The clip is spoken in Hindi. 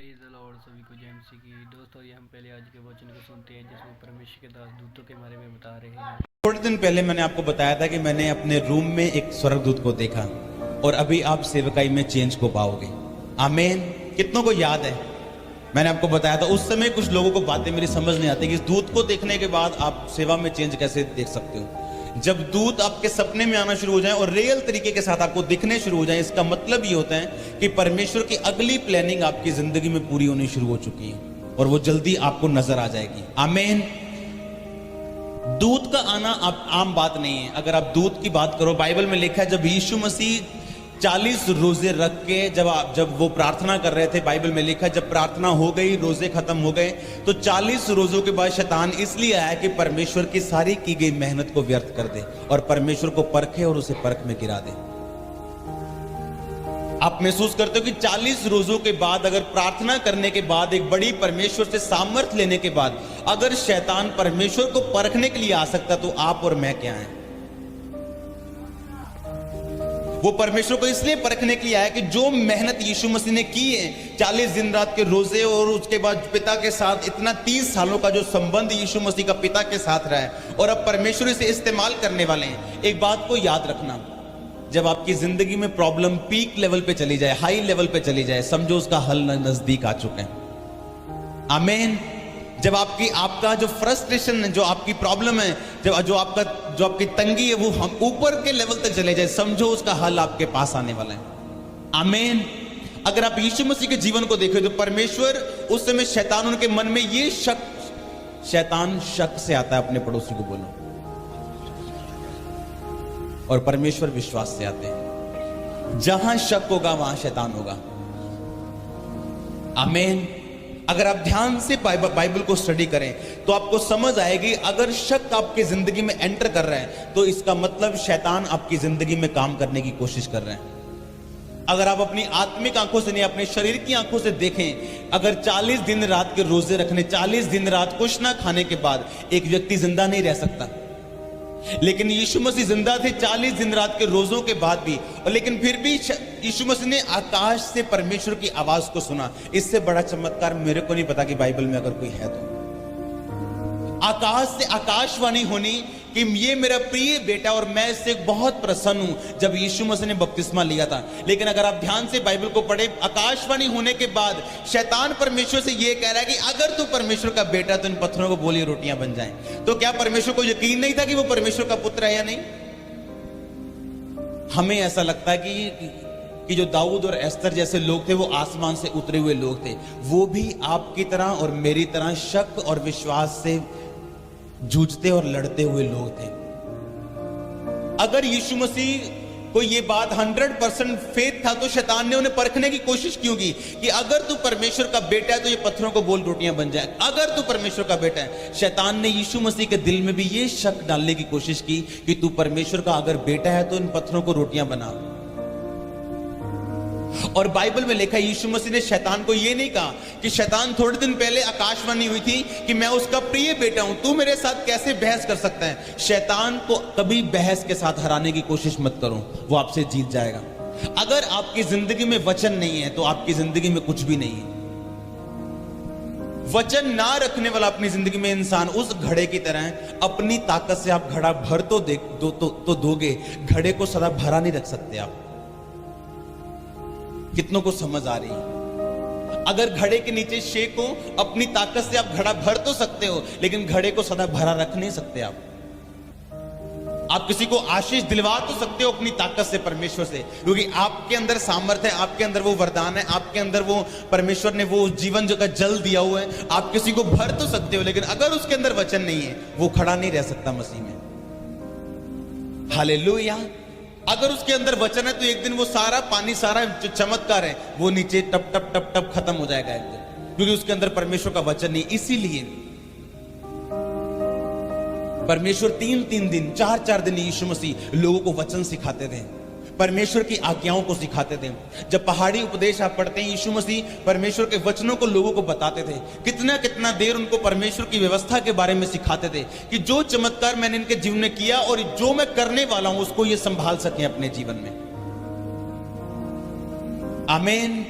Praise the Lord. सभी को जय मसीह की। दोस्तों, ये हम पहले आज के वचन को सुनते हैं जिसमें परमेश्वर के दास दूतों के बारे में बता रहे हैं। थोड़े दिन पहले मैंने आपको बताया था कि मैंने अपने रूम में एक स्वर्गदूत को देखा और अभी आप सेवकाई में चेंज को पाओगे। आमीन। कितनों को याद है? मैंने आपको बताया था उस समय कुछ लोगों को बातें मेरी समझ नहीं आती कि इस दूत को देखने के बाद आप सेवा में चेंज कैसे देख सकते हो। जब दूत आपके सपने में आना शुरू हो जाए और रियल तरीके के साथ आपको दिखने शुरू हो जाए, इसका मतलब ये होता है कि परमेश्वर की अगली प्लानिंग आपकी जिंदगी में पूरी होनी शुरू हो चुकी है और वो जल्दी आपको नजर आ जाएगी। आमीन। दूत का आना आप आम बात नहीं है। अगर आप दूत की बात करो, बाइबल में लिखा है जब यीशु मसीह 40 रोजे रख के जब वो प्रार्थना कर रहे थे, बाइबल में लिखा है जब प्रार्थना हो गई, रोजे खत्म हो गए, तो 40 रोजों के बाद शैतान इसलिए आया कि परमेश्वर की सारी की गई मेहनत को व्यर्थ कर दे और परमेश्वर को परखे और उसे परख में गिरा दे। आप महसूस करते हो कि 40 रोजों के बाद, अगर प्रार्थना करने के बाद, एक बड़ी परमेश्वर से सामर्थ्य लेने के बाद, अगर शैतान परमेश्वर को परखने के लिए आ सकता तो आप और मैं क्या हैं? वो परमेश्वर को इसलिए परखने के लिए आया कि जो मेहनत यीशु मसीह ने की है, 40 दिन रात के रोजे और उसके बाद पिता के साथ इतना 30 सालों का जो संबंध यीशु मसीह का पिता के साथ रहा है, और अब परमेश्वर इसे इस्तेमाल करने वाले हैं। एक बात को याद रखना, जब आपकी जिंदगी में प्रॉब्लम पीक लेवल पे चली जाए, हाई लेवल पे चली जाए, समझो उसका हल नजदीक आ चुके हैं। आमीन। जब आपका जो फ्रस्ट्रेशन है, जो आपकी प्रॉब्लम है, जो आपकी तंगी है, वो हम ऊपर के लेवल तक चले जाए, समझो उसका हल आपके पास आने वाला है। आमीन। अगर आप यीशु मसीह के जीवन को देखो तो परमेश्वर उस समय शैतान उनके मन में ये शैतान शक से आता है, अपने पड़ोसी को बोलो, और परमेश्वर विश्वास से आते हैं। जहां शक होगा वहां शैतान होगा। आमीन। अगर आप ध्यान से बाइबल को स्टडी करें तो आपको समझ आएगी, अगर शक आपकी जिंदगी में एंटर कर रहा है तो इसका मतलब शैतान आपकी जिंदगी में काम करने की कोशिश कर रहे हैं। अगर आप अपनी आत्मिक आंखों से नहीं, अपने शरीर की आंखों से देखें, अगर 40 दिन रात के रोजे रखने, 40 दिन रात कुछ ना खाने के बाद एक व्यक्ति जिंदा नहीं रह सकता, लेकिन यीशु मसीह जिंदा थे 40 दिन रात के रोजों के बाद भी, और लेकिन फिर भी यीशु मसीह ने आकाश से परमेश्वर की आवाज को सुना। इससे बड़ा चमत्कार मेरे को नहीं पता कि बाइबल में अगर कोई है तो। आकाश से आकाशवाणी होनी कि ये मेरा प्रिय बेटा और मैं इससे बहुत प्रसन्न हूं, जब यीशु मसीह ने बपतिस्मा लिया था। लेकिन अगर आप ध्यान से बाइबल को पढ़े, आकाशवाणी होने के बाद शैतान परमेश्वर से ये कह रहा है कि अगर तू परमेश्वर का बेटा तो इन पत्थरों को बोली रोटियां बन जाएं। तो क्या परमेश्वर को यकीन नहीं था कि वो परमेश्वर का पुत्र है या नहीं? हमें ऐसा लगता है कि जो दाऊद और एस्तर जैसे लोग थे वो आसमान से उतरे हुए लोग थे। वो भी आपकी तरह और मेरी तरह शक और विश्वास से जूझते और लड़ते हुए लोग थे। अगर यीशु मसीह को ये बात 100% फेथ था तो शैतान ने उन्हें परखने की कोशिश क्यों की कि अगर तू परमेश्वर का बेटा है तो ये पत्थरों को बोल रोटियां बन जाए। अगर तू परमेश्वर का बेटा है, शैतान ने यीशु मसीह के दिल में भी ये शक डालने की कोशिश की कि तू परमेश्वर का अगर बेटा है तो इन पत्थरों को रोटियां बना। और बाइबल में लिखा है यीशु मसीह ने शैतान को यह नहीं कहा कि शैतान, थोड़े दिन पहले आकाशवाणी हुई थी कि मैं उसका प्रिय बेटा हूं, तू मेरे साथ कैसे बहस कर सकता है। शैतान को कभी बहस के साथ हराने की कोशिश मत करो, वो आपसे जीत जाएगा। अगर आपकी जिंदगी में वचन नहीं है तो आपकी जिंदगी में कुछ भी नहीं है। वचन ना रखने वाला अपनी जिंदगी में इंसान उस घड़े की तरह है। अपनी ताकत से आप घड़ा भर तो दोगे, घड़े को सदा भरा नहीं रख सकते आप। कितनों को समझ आ रही है? अगर घड़े के नीचे शेक हो, अपनी ताकत से आप घड़ा भर तो सकते हो, लेकिन घड़े को सदा भरा रख नहीं सकते आप किसी को आशीष दिलवा तो सकते हो अपनी ताकत से, परमेश्वर से, क्योंकि आपके अंदर सामर्थ्य है, आपके अंदर वो वरदान है, आपके अंदर वो परमेश्वर ने वो जीवन जो का जल दिया हुआ है। आप किसी को भर तो सकते हो, लेकिन अगर उसके अंदर वचन नहीं है वो खड़ा नहीं रह सकता मसीह में। हालेलुया। अगर उसके अंदर वचन है तो एक दिन वो सारा पानी, सारा जो चमत्कार है वो नीचे टप टप टप टप खत्म हो जाएगा एक दिन, क्योंकि उसके अंदर परमेश्वर का वचन नहीं। इसीलिए परमेश्वर 3-3 दिन, 4-4 दिन यीशु मसीह लोगों को वचन सिखाते थे, परमेश्वर की आज्ञाओं को सिखाते थे। जब पहाड़ी उपदेश आप पढ़ते हैं, यीशु मसीह परमेश्वर के वचनों को लोगों को बताते थे। कितना कितना देर उनको परमेश्वर की व्यवस्था के बारे में सिखाते थे कि जो चमत्कार मैंने इनके जीवन में किया और जो मैं करने वाला हूं उसको ये संभाल सकें अपने जीवन में। आमीन।